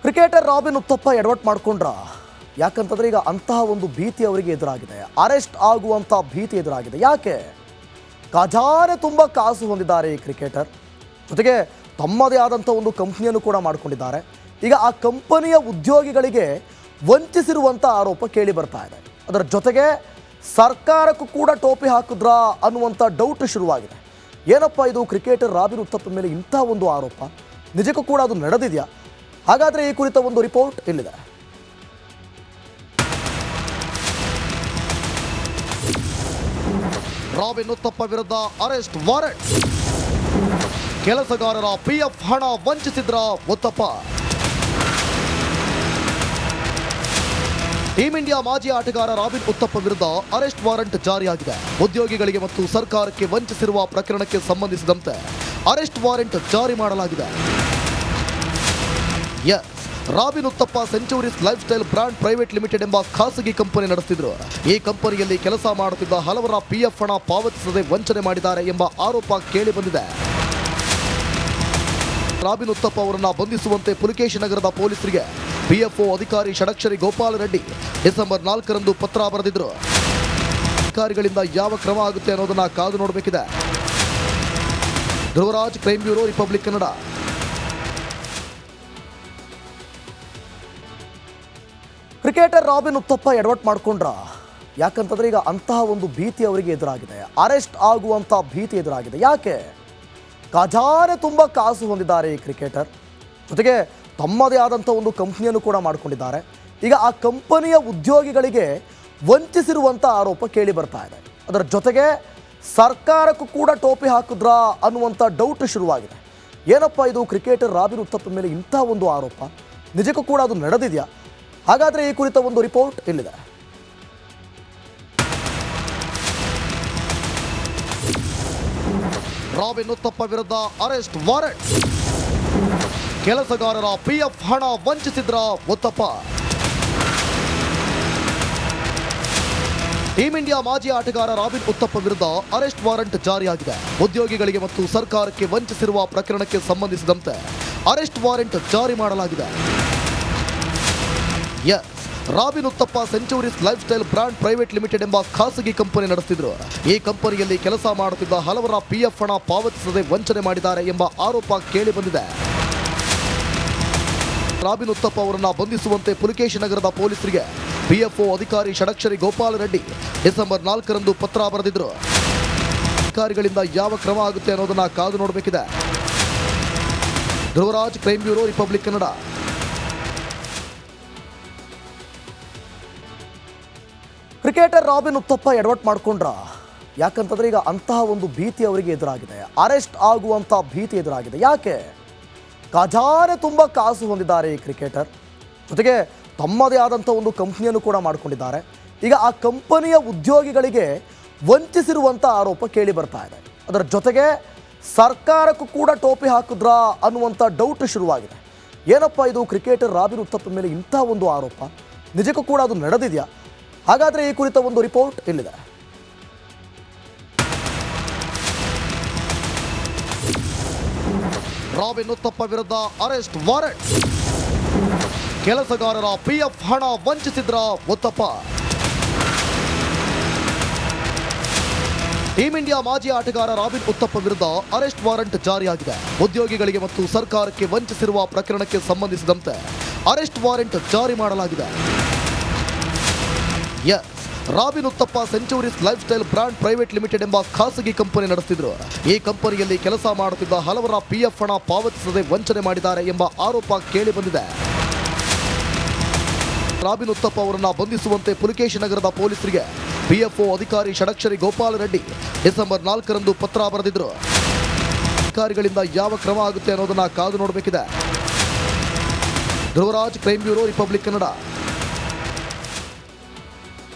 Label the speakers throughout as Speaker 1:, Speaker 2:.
Speaker 1: Cricketer Robin Uthappa ಎಡವಟ್ ಮಾಡ್ಕೊಂಡ್ರ ಯಾಕಂತಂದ್ರೆ ಈಗ ಅಂತಹ ಒಂದು ಭೀತಿ ಅವರಿಗೆ ಎದುರಾಗಿದೆ. ಅರೆಸ್ಟ್ ಆಗುವಂತ ಭೀತಿ ಎದುರಾಗಿದೆ. ಯಾಕೆ? ಖಜಾನೆ ತುಂಬ ಕಾಸು ಹೊಂದಿದ್ದಾರೆ ಈ ಕ್ರಿಕೆಟರ್. ಜೊತೆಗೆ ತಮ್ಮದೇ ಆದಂಥ ಒಂದು ಕಂಪ್ನಿಯನ್ನು ಕೂಡ ಮಾಡಿಕೊಂಡಿದ್ದಾರೆ. ಈಗ ಆ ಕಂಪನಿಯ ಉದ್ಯೋಗಿಗಳಿಗೆ ವಂಚಿಸಿರುವಂಥ ಆರೋಪ ಕೇಳಿ ಬರ್ತಾ ಇದೆ. ಅದರ ಜೊತೆಗೆ ಸರ್ಕಾರಕ್ಕೂ ಕೂಡ ಟೋಪಿ ಹಾಕಿದ್ರಾ ಅನ್ನುವಂಥ ಡೌಟ್ ಶುರುವಾಗಿದೆ. ಏನಪ್ಪ ಇದು ಕ್ರಿಕೆಟರ್ ರಾಬಿನ್ ಉತ್ತಪ್ಪ ಮೇಲೆ ಇಂಥ ಒಂದು ಆರೋಪ ನಿಜಕ್ಕೂ ಕೂಡ ಅದು ನಡೆದಿದೆಯಾ? ಹಾಗಾದರೆ ಈ ಕುರಿತ ಒಂದು ರಿಪೋರ್ಟ್ ಇಲ್ಲಿದೆ. ರಾಬಿನ್ ಉತ್ತಪ್ಪ ವಿರುದ್ಧ ಅರೆಸ್ಟ್ ವಾರೆಂಟ್. ಕೆಲಸಗಾರರ ಪಿಎಫ್ ಹಣ ವಂಚಿಸಿದ್ರ ಉತ್ತಪ್ಪ. ಟೀಮ್ ಇಂಡಿಯಾ ಮಾಜಿ ಆಟಗಾರ ರಾಬಿನ್ ಉತ್ತಪ್ಪ ವಿರುದ್ಧ ಅರೆಸ್ಟ್ ವಾರೆಂಟ್ ಜಾರಿಯಾಗಿದೆ. ಉದ್ಯೋಗಿಗಳಿಗೆ ಮತ್ತು ಸರ್ಕಾರಕ್ಕೆ ವಂಚಿಸಿರುವ ಪ್ರಕರಣಕ್ಕೆ ಸಂಬಂಧಿಸಿದಂತೆ ಅರೆಸ್ಟ್ ವಾರೆಂಟ್ ಜಾರಿ ಮಾಡಲಾಗಿದೆ. Robin Uthappa Centuries Lifestyle Brand Private Limited ಎಂಬ ಖಾಸಗಿ ಕಂಪನಿ ನಡೆಸುತ್ತಿದ್ರು. ಈ ಕಂಪನಿಯಲ್ಲಿ ಕೆಲಸ ಮಾಡುತ್ತಿದ್ದ ಹಲವರ ಪಿಎಫ್ ಹಣ ಪಾವತಿಸದೆ ವಂಚನೆ ಮಾಡಿದ್ದಾರೆ ಎಂಬ ಆರೋಪ ಕೇಳಿ ಬಂದಿದೆ. ರಾಬಿನ್ ಉತ್ತಪ್ಪ ಅವರನ್ನು ಬಂಧಿಸುವಂತೆ ಪುಲಕೇಶಿ ನಗರದ ಪೊಲೀಸರಿಗೆ ಪಿಎಫ್ಒ ಅಧಿಕಾರಿ ಷಡಕ್ಷರಿ ಗೋಪಾಲ ರೆಡ್ಡಿ ಡಿಸೆಂಬರ್ 4ರಂದು ಪತ್ರ ಬರೆದಿದ್ರು. ಅಧಿಕಾರಿಗಳಿಂದ ಯಾವ ಕ್ರಮ ಆಗುತ್ತೆ ಅನ್ನೋದನ್ನ ಕಾದು ನೋಡಬೇಕಿದೆ. Dhruvaraj, crime bureau, republic Kannada. Cricketer Robin Uthappa ಎಡವಟ್ ಮಾಡ್ಕೊಂಡ್ರ ಯಾಕಂತಂದ್ರೆ ಈಗ ಅಂತಹ ಒಂದು ಭೀತಿ ಅವರಿಗೆ ಎದುರಾಗಿದೆ. ಅರೆಸ್ಟ್ ಆಗುವಂಥ ಭೀತಿ ಎದುರಾಗಿದೆ. ಯಾಕೆ? ಖಜಾನೆ ತುಂಬ ಕಾಸು ಹೊಂದಿದ್ದಾರೆ ಈ ಕ್ರಿಕೆಟರ್. ಜೊತೆಗೆ ತಮ್ಮದೇ ಆದಂಥ ಒಂದು ಕಂಪ್ನಿಯನ್ನು ಕೂಡ ಮಾಡಿಕೊಂಡಿದ್ದಾರೆ. ಈಗ ಆ ಕಂಪನಿಯ ಉದ್ಯೋಗಿಗಳಿಗೆ ವಂಚಿಸಿರುವಂಥ ಆರೋಪ ಕೇಳಿ ಬರ್ತಾ ಇದೆ. ಅದರ ಜೊತೆಗೆ ಸರ್ಕಾರಕ್ಕೂ ಕೂಡ ಟೋಪಿ ಹಾಕಿದ್ರಾ ಅನ್ನುವಂಥ ಡೌಟ್ ಶುರುವಾಗಿದೆ. ಏನಪ್ಪ ಇದು ಕ್ರಿಕೆಟರ್ ರಾಬಿನ್ ಉತ್ತಪ್ಪ ಮೇಲೆ ಇಂಥ ಒಂದು ಆರೋಪ ನಿಜಕ್ಕೂ ಕೂಡ ಅದು ನಡೆದಿದೆಯಾ? ಹಾಗಾದರೆ ಈ ಕುರಿತ ಒಂದು ರಿಪೋರ್ಟ್ ಇಲ್ಲಿದೆ. ರಾಬಿನ್ ಉತ್ತಪ್ಪ ವಿರುದ್ಧ ಅರೆಸ್ಟ್ ವಾರೆಂಟ್. ಕೆಲಸಗಾರರ ಪಿಎಫ್ ಹಣ ವಂಚಿಸಿದ್ರ ಉತ್ತಪ್ಪ. ಟೀಮ್ ಇಂಡಿಯಾ ಮಾಜಿ ಆಟಗಾರ ರಾಬಿನ್ ಉತ್ತಪ್ಪ ವಿರುದ್ಧ ಅರೆಸ್ಟ್ ವಾರೆಂಟ್ ಜಾರಿಯಾಗಿದೆ. ಉದ್ಯೋಗಿಗಳಿಗೆ ಮತ್ತು ಸರ್ಕಾರಕ್ಕೆ ವಂಚಿಸಿರುವ ಪ್ರಕರಣಕ್ಕೆ ಸಂಬಂಧಿಸಿದಂತೆ ಅರೆಸ್ಟ್ ವಾರೆಂಟ್ ಜಾರಿ ಮಾಡಲಾಗಿದೆ. Robin Uthappa Centuries Lifestyle Brand Private Limited ಎಂಬ ಖಾಸಗಿ ಕಂಪನಿ ನಡೆಸುತ್ತಿದ್ರು. ಈ ಕಂಪನಿಯಲ್ಲಿ ಕೆಲಸ ಮಾಡುತ್ತಿದ್ದ ಹಲವರ ಪಿಎಫ್ ಹಣ ಪಾವತಿಸದೆ ವಂಚನೆ ಮಾಡಿದ್ದಾರೆ ಎಂಬ ಆರೋಪ ಕೇಳಿ ಬಂದಿದೆ. ರಾಬಿನ್ ಉತ್ತಪ್ಪ ಅವರನ್ನು ಬಂಧಿಸುವಂತೆ ಪುಲಕೇಶಿ ನಗರದ ಪೊಲೀಸರಿಗೆ ಪಿಎಫ್ಒ ಅಧಿಕಾರಿ ಷಡಕ್ಷರಿ ಗೋಪಾಲ ರೆಡ್ಡಿ ಡಿಸೆಂಬರ್ 4ರಂದು ಪತ್ರ ಬರೆದಿದ್ರು. ಅಧಿಕಾರಿಗಳಿಂದ ಯಾವ ಕ್ರಮ ಆಗುತ್ತೆ ಅನ್ನೋದನ್ನ ಕಾದು ನೋಡಬೇಕಿದೆ. Dhruvaraj, crime bureau, republic Kannada. Cricketer Robin Uthappa ಎಡವಟ್ ಮಾಡ್ಕೊಂಡ್ರ ಯಾಕಂತಂದ್ರೆ ಈಗ ಅಂತಹ ಒಂದು ಭೀತಿ ಅವರಿಗೆ ಎದುರಾಗಿದೆ. ಅರೆಸ್ಟ್ ಆಗುವಂಥ ಭೀತಿ ಎದುರಾಗಿದೆ. ಯಾಕೆ? ಖಜಾನೆ ತುಂಬ ಕಾಸು ಹೊಂದಿದ್ದಾರೆ ಈ ಕ್ರಿಕೆಟರ್. ಜೊತೆಗೆ ತಮ್ಮದೇ ಆದಂಥ ಒಂದು ಕಂಪ್ನಿಯನ್ನು ಕೂಡ ಮಾಡಿಕೊಂಡಿದ್ದಾರೆ. ಈಗ ಆ ಕಂಪನಿಯ ಉದ್ಯೋಗಿಗಳಿಗೆ ವಂಚಿಸಿರುವಂಥ ಆರೋಪ ಕೇಳಿ ಬರ್ತಾ ಇದೆ. ಅದರ ಜೊತೆಗೆ ಸರ್ಕಾರಕ್ಕೂ ಕೂಡ ಟೋಪಿ ಹಾಕಿದ್ರಾ ಅನ್ನುವಂಥ ಡೌಟ್ ಶುರುವಾಗಿದೆ. ಏನಪ್ಪ ಇದು ಕ್ರಿಕೆಟರ್ ರಾಬಿನ್ ಉತ್ತಪ್ಪ ಮೇಲೆ ಇಂಥ ಒಂದು ಆರೋಪ ನಿಜಕ್ಕೂ ಕೂಡ ಅದು ನಡೆದಿದೆಯಾ? ಹಾಗಾದರೆ ಈ ಕುರಿತ ಒಂದು ರಿಪೋರ್ಟ್ ಇಲ್ಲಿದೆ. ರಾಬಿನ್ ಉತ್ತಪ್ಪ ವಿರುದ್ಧ ಅರೆಸ್ಟ್ ವಾರೆಂಟ್. ಕೆಲಸಗಾರರ ಪಿಎಫ್ ಹಣ ವಂಚಿಸಿದ್ರ ಉತ್ತಪ್ಪ. ಟೀಮ್ ಇಂಡಿಯಾ ಮಾಜಿ ಆಟಗಾರ ರಾಬಿನ್ ಉತ್ತಪ್ಪ ವಿರುದ್ಧ ಅರೆಸ್ಟ್ ವಾರೆಂಟ್ ಜಾರಿಯಾಗಿದೆ. ಉದ್ಯೋಗಿಗಳಿಗೆ ಮತ್ತು ಸರ್ಕಾರಕ್ಕೆ ವಂಚಿಸಿರುವ ಪ್ರಕರಣಕ್ಕೆ ಸಂಬಂಧಿಸಿದಂತೆ ಅರೆಸ್ಟ್ ವಾರೆಂಟ್ ಜಾರಿ ಮಾಡಲಾಗಿದೆ. Robin Uthappa Centuries Lifestyle Brand Private Limited ಎಂಬ ಖಾಸಗಿ ಕಂಪನಿ ನಡೆಸುತ್ತಿದ್ರು. ಈ ಕಂಪನಿಯಲ್ಲಿ ಕೆಲಸ ಮಾಡುತ್ತಿದ್ದ ಹಲವರ ಪಿಎಫ್ ಹಣ ಪಾವತಿಸದೆ ವಂಚನೆ ಮಾಡಿದ್ದಾರೆ ಎಂಬ ಆರೋಪ ಕೇಳಿ ಬಂದಿದೆ. ರಾಬಿನ್ ಉತ್ತಪ್ಪ ಅವರನ್ನು ಬಂಧಿಸುವಂತೆ ಪುಲಕೇಶಿ ನಗರದ ಪೊಲೀಸರಿಗೆ ಪಿಎಫ್ಒ ಅಧಿಕಾರಿ ಷಡಕ್ಷರಿ ಗೋಪಾಲ ರೆಡ್ಡಿ ಡಿಸೆಂಬರ್ 4ರಂದು ಪತ್ರ ಬರೆದಿದ್ರು. ಅಧಿಕಾರಿಗಳಿಂದ ಯಾವ ಕ್ರಮ ಆಗುತ್ತೆ ಅನ್ನೋದನ್ನ ಕಾದು ನೋಡಬೇಕಿದೆ. Dhruvaraj, crime bureau, republic Kannada.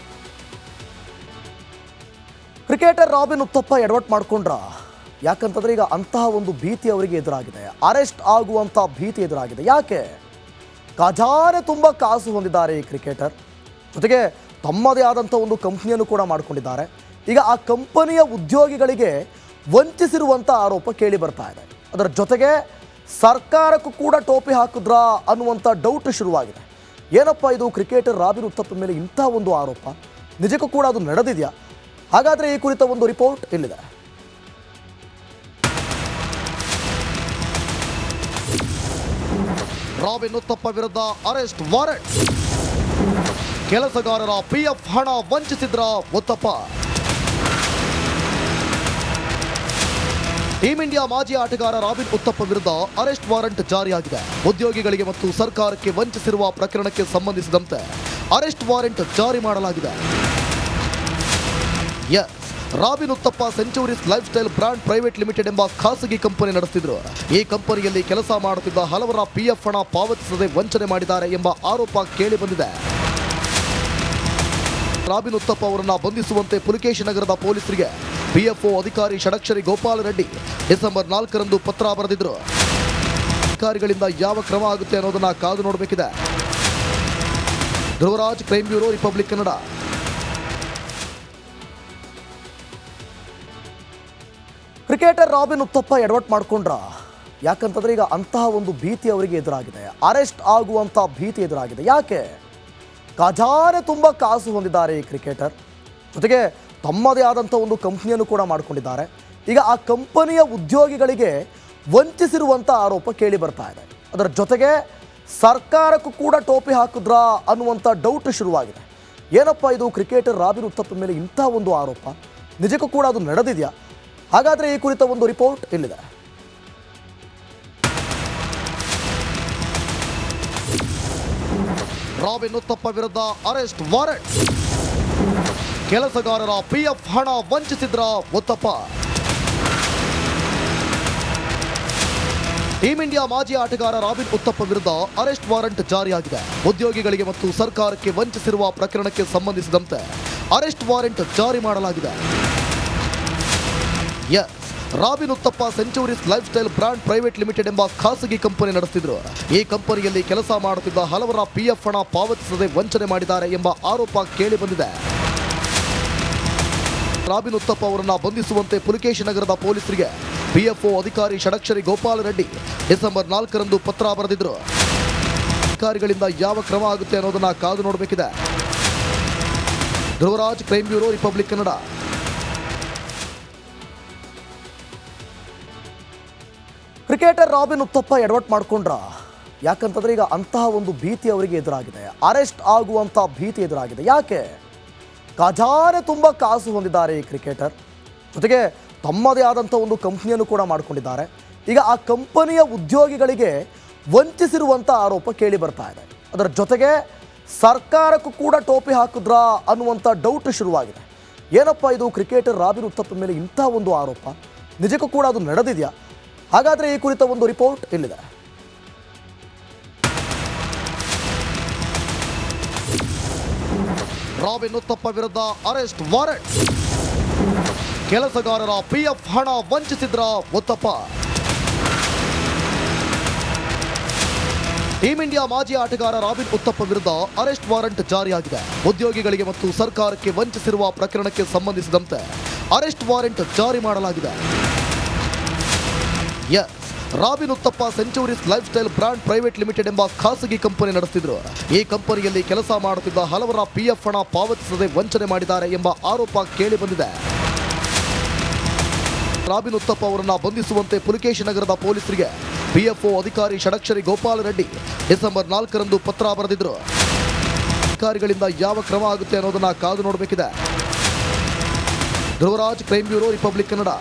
Speaker 1: Cricketer Robin Uthappa ಎಡವಟ್ ಮಾಡ್ಕೊಂಡ್ರ ಯಾಕಂತಂದ್ರೆ ಈಗ ಅಂತಹ ಒಂದು ಭೀತಿ ಅವರಿಗೆ ಎದುರಾಗಿದೆ. ಅರೆಸ್ಟ್ ಆಗುವಂಥ ಭೀತಿ ಎದುರಾಗಿದೆ. ಯಾಕೆ? ಖಜಾನೆ ತುಂಬ ಕಾಸು ಹೊಂದಿದ್ದಾರೆ ಈ ಕ್ರಿಕೆಟರ್. ಜೊತೆಗೆ ತಮ್ಮದೇ ಆದಂಥ ಒಂದು ಕಂಪ್ನಿಯನ್ನು ಕೂಡ ಮಾಡಿಕೊಂಡಿದ್ದಾರೆ. ಈಗ ಆ ಕಂಪನಿಯ ಉದ್ಯೋಗಿಗಳಿಗೆ ವಂಚಿಸಿರುವಂಥ ಆರೋಪ ಕೇಳಿ ಬರ್ತಾ ಇದೆ. ಅದರ ಜೊತೆಗೆ ಸರ್ಕಾರಕ್ಕೂ ಕೂಡ ಟೋಪಿ ಹಾಕಿದ್ರಾ ಅನ್ನುವಂಥ ಡೌಟ್ ಶುರುವಾಗಿದೆ. ಏನಪ್ಪ ಇದು, ಕ್ರಿಕೆಟರ್ ರಾಬಿನ್ ಉತ್ತಪ್ಪ ಮೇಲೆ ಇಂಥ ಒಂದು ಆರೋಪ, ನಿಜಕ್ಕೂ ಕೂಡ ಅದು ನಡೆದಿದೆಯಾ? ಹಾಗಾದರೆ ಈ ಕುರಿತ ಒಂದು ರಿಪೋರ್ಟ್ ಇಲ್ಲಿದೆ. ರಾಬಿನ್ ಉತ್ತಪ್ಪ ವಿರುದ್ಧ ಅರೆಸ್ಟ್ ವಾರೆಂಟ್. ಕೆಲಸಗಾರರ PF ಹಣ ವಂಚಿಸಿದ್ರ ಉತ್ತಪ್ಪ. ಟೀಂ ಇಂಡಿಯಾ ಮಾಜಿ ಆಟಗಾರ ರಾಬಿನ್ ಉತ್ತಪ್ಪ ವಿರುದ್ಧ ಅರೆಸ್ಟ್ ವಾರೆಂಟ್ ಜಾರಿಯಾಗಿದೆ. ಉದ್ಯೋಗಿಗಳಿಗೆ ಮತ್ತು ಸರ್ಕಾರಕ್ಕೆ ವಂಚಿಸಿರುವ ಪ್ರಕರಣಕ್ಕೆ ಸಂಬಂಧಿಸಿದಂತೆ ಅರೆಸ್ಟ್ ವಾರೆಂಟ್ ಜಾರಿ ಮಾಡಲಾಗಿದೆ. Robin Uthappa Centuries Lifestyle Brand Private Limited ಎಂಬ ಖಾಸಗಿ ಕಂಪನಿ ನಡೆಸುತ್ತಿದ್ರು. ಈ ಕಂಪನಿಯಲ್ಲಿ ಕೆಲಸ ಮಾಡುತ್ತಿದ್ದ ಹಲವರ PF ಹಣ ಪಾವತಿಸದೆ ವಂಚನೆ ಮಾಡಿದ್ದಾರೆ ಎಂಬ ಆರೋಪ ಕೇಳಿ ಬಂದಿದೆ. ರಾಬಿನ್ ಉತ್ತಪ್ಪ ಅವರನ್ನು ಬಂಧಿಸುವಂತೆ ಪುಲಕೇಶಿ ನಗರದ ಪೊಲೀಸರಿಗೆ PFO ಅಧಿಕಾರಿ ಷಡಕ್ಷರಿ ಗೋಪಾಲ ರೆಡ್ಡಿ ಡಿಸೆಂಬರ್ 4ರಂದು ಪತ್ರ ಬರೆದಿದ್ರು. ಅಧಿಕಾರಿಗಳಿಂದ ಯಾವ ಕ್ರಮ ಆಗುತ್ತೆ ಅನ್ನೋದನ್ನ ಕಾದು ನೋಡಬೇಕಿದೆ. Dhruvaraj, crime bureau, republic Kannada. Cricketer Robin Uthappa ಎಡವಟ್ ಮಾಡ್ಕೊಂಡ್ರ? ಯಾಕಂತಂದ್ರೆ ಈಗ ಅಂತಹ ಒಂದು ಭೀತಿ ಅವರಿಗೆ ಎದುರಾಗಿದೆ. ಅರೆಸ್ಟ್ ಆಗುವಂಥ ಭೀತಿ ಎದುರಾಗಿದೆ. ಯಾಕೆ? ಖಜಾನೆ ತುಂಬ ಕಾಸು ಹೊಂದಿದ್ದಾರೆ ಈ ಕ್ರಿಕೆಟರ್. ಜೊತೆಗೆ ತಮ್ಮದೇ ಆದಂಥ ಒಂದು ಕಂಪ್ನಿಯನ್ನು ಕೂಡ ಮಾಡಿಕೊಂಡಿದ್ದಾರೆ. ಈಗ ಆ ಕಂಪನಿಯ ಉದ್ಯೋಗಿಗಳಿಗೆ ವಂಚಿಸಿರುವಂಥ ಆರೋಪ ಕೇಳಿ ಬರ್ತಾ ಇದೆ. ಅದರ ಜೊತೆಗೆ ಸರ್ಕಾರಕ್ಕೂ ಕೂಡ ಟೋಪಿ ಹಾಕಿದ್ರಾ ಅನ್ನುವಂಥ ಡೌಟ್ ಶುರುವಾಗಿದೆ. ಏನಪ್ಪ ಇದು, ಕ್ರಿಕೆಟರ್ ರಾಬಿನ್ ಉತ್ತಪ್ಪ ಮೇಲೆ ಇಂಥ ಒಂದು ಆರೋಪ, ನಿಜಕ್ಕೂ ಕೂಡ ಅದು ನಡೆದಿದೆಯಾ? ಹಾಗಾದರೆ ಈ ಕುರಿತ ಒಂದು ರಿಪೋರ್ಟ್ ಇಲ್ಲಿದೆ. ರಾಬಿನ್ ಉತ್ತಪ್ಪ ವಿರುದ್ಧ ಅರೆಸ್ಟ್ ವಾರೆಂಟ್. ಕೆಲಸಗಾರರ PF ಹಣ ವಂಚಿಸಿದ್ರ ಉತ್ತಪ್ಪ. ಟೀಂ ಇಂಡಿಯಾ ಮಾಜಿ ಆಟಗಾರ ರಾಬಿನ್ ಉತ್ತಪ್ಪ ವಿರುದ್ಧ ಅರೆಸ್ಟ್ ವಾರೆಂಟ್ ಜಾರಿಯಾಗಿದೆ. ಉದ್ಯೋಗಿಗಳಿಗೆ ಮತ್ತು ಸರ್ಕಾರಕ್ಕೆ ವಂಚಿಸಿರುವ ಪ್ರಕರಣಕ್ಕೆ ಸಂಬಂಧಿಸಿದಂತೆ ಅರೆಸ್ಟ್ ವಾರೆಂಟ್ ಜಾರಿ ಮಾಡಲಾಗಿದೆ. Robin Uthappa Centuries Lifestyle Brand Private Limited ಎಂಬ ಖಾಸಗಿ ಕಂಪನಿ ನಡೆಸುತ್ತಿದ್ರು. ಈ ಕಂಪನಿಯಲ್ಲಿ ಕೆಲಸ ಮಾಡುತ್ತಿದ್ದ ಹಲವರ PF ಹಣ ಪಾವತಿಸದೆ ವಂಚನೆ ಮಾಡಿದ್ದಾರೆ ಎಂಬ ಆರೋಪ ಕೇಳಿ ಬಂದಿದೆ. ರಾಬಿನ್ ಉತ್ತಪ್ಪ ಅವರನ್ನು ಬಂಧಿಸುವಂತೆ ಪುಲಕೇಶಿ ನಗರದ ಪೊಲೀಸರಿಗೆ PFO ಅಧಿಕಾರಿ ಷಡಕ್ಷರಿ ಗೋಪಾಲ ರೆಡ್ಡಿ ಡಿಸೆಂಬರ್ 4ರಂದು ಪತ್ರ ಬರೆದಿದ್ರು. ಅಧಿಕಾರಿಗಳಿಂದ ಯಾವ ಕ್ರಮ ಆಗುತ್ತೆ ಅನ್ನೋದನ್ನ ಕಾದು ನೋಡಬೇಕಿದೆ. Dhruvaraj, crime bureau, republic Kannada. Cricketer Robin Uthappa ಎಡವಟ್ ಮಾಡ್ಕೊಂಡ್ರ? ಯಾಕಂತಂದ್ರೆ ಈಗ ಅಂತಹ ಒಂದು ಭೀತಿ ಅವರಿಗೆ ಎದುರಾಗಿದೆ. ಅರೆಸ್ಟ್ ಆಗುವಂಥ ಭೀತಿ ಎದುರಾಗಿದೆ. ಯಾಕೆ? ಖಜಾನೆ ತುಂಬ ಕಾಸು ಹೊಂದಿದ್ದಾರೆ ಈ ಕ್ರಿಕೆಟರ್. ಜೊತೆಗೆ ತಮ್ಮದೇ ಆದಂಥ ಒಂದು ಕಂಪ್ನಿಯನ್ನು ಕೂಡ ಮಾಡಿಕೊಂಡಿದ್ದಾರೆ. ಈಗ ಆ ಕಂಪನಿಯ ಉದ್ಯೋಗಿಗಳಿಗೆ ವಂಚಿಸಿರುವಂಥ ಆರೋಪ ಕೇಳಿ ಬರ್ತಾ ಇದೆ. ಅದರ ಜೊತೆಗೆ ಸರ್ಕಾರಕ್ಕೂ ಕೂಡ ಟೋಪಿ ಹಾಕಿದ್ರಾ ಅನ್ನುವಂಥ ಡೌಟ್ ಶುರುವಾಗಿದೆ. ಏನಪ್ಪ ಇದು, ಕ್ರಿಕೆಟರ್ ರಾಬಿನ್ ಉತ್ತಪ್ಪ ಮೇಲೆ ಇಂಥ ಒಂದು ಆರೋಪ, ನಿಜಕ್ಕೂ ಕೂಡ ಅದು ನಡೆದಿದೆಯಾ? ಹಾಗಾದರೆ ಈ ಕುರಿತ ಒಂದು ರಿಪೋರ್ಟ್ ಇಲ್ಲಿದೆ. ರಾಬಿನ್ ಉತ್ತಪ್ಪ ವಿರುದ್ಧ ಅರೆಸ್ಟ್ ವಾರೆಂಟ್. ಕೆಲಸಗಾರರ PF ಹಣ ವಂಚಿಸಿದ್ರ ಉತ್ತಪ್ಪ. ಟೀಂ ಇಂಡಿಯಾ ಮಾಜಿ ಆಟಗಾರ ರಾಬಿನ್ ಉತ್ತಪ್ಪ ವಿರುದ್ಧ ಅರೆಸ್ಟ್ ವಾರೆಂಟ್ ಜಾರಿಯಾಗಿದೆ. ಉದ್ಯೋಗಿಗಳಿಗೆ ಮತ್ತು ಸರ್ಕಾರಕ್ಕೆ ವಂಚಿಸಿರುವ ಪ್ರಕರಣಕ್ಕೆ ಸಂಬಂಧಿಸಿದಂತೆ ಅರೆಸ್ಟ್ ವಾರೆಂಟ್ ಜಾರಿ ಮಾಡಲಾಗಿದೆ. Robin Uthappa Centuries Lifestyle Brand Private Limited ಎಂಬ ಖಾಸಗಿ ಕಂಪನಿ ನಡೆಸುತ್ತಿದ್ರು. ಈ ಕಂಪನಿಯಲ್ಲಿ ಕೆಲಸ ಮಾಡುತ್ತಿದ್ದ ಹಲವರ PF ಹಣ ಪಾವತಿಸದೆ ವಂಚನೆ ಮಾಡಿದ್ದಾರೆ ಎಂಬ ಆರೋಪ ಕೇಳಿ ಬಂದಿದೆ. ರಾಬಿನ್ ಉತ್ತಪ್ಪ ಅವರನ್ನು ಬಂಧಿಸುವಂತೆ ಪುಲಕೇಶಿ ನಗರದ ಪೊಲೀಸರಿಗೆ PFO ಅಧಿಕಾರಿ ಷಡಕ್ಷರಿ ಗೋಪಾಲ ರೆಡ್ಡಿ ಡಿಸೆಂಬರ್ 4ರಂದು ಪತ್ರ ಬರೆದಿದ್ರು. ಅಧಿಕಾರಿಗಳಿಂದ ಯಾವ ಕ್ರಮ ಆಗುತ್ತೆ ಅನ್ನೋದನ್ನ ಕಾದು ನೋಡಬೇಕಿದೆ. Dhruvaraj, crime bureau, republic Kannada.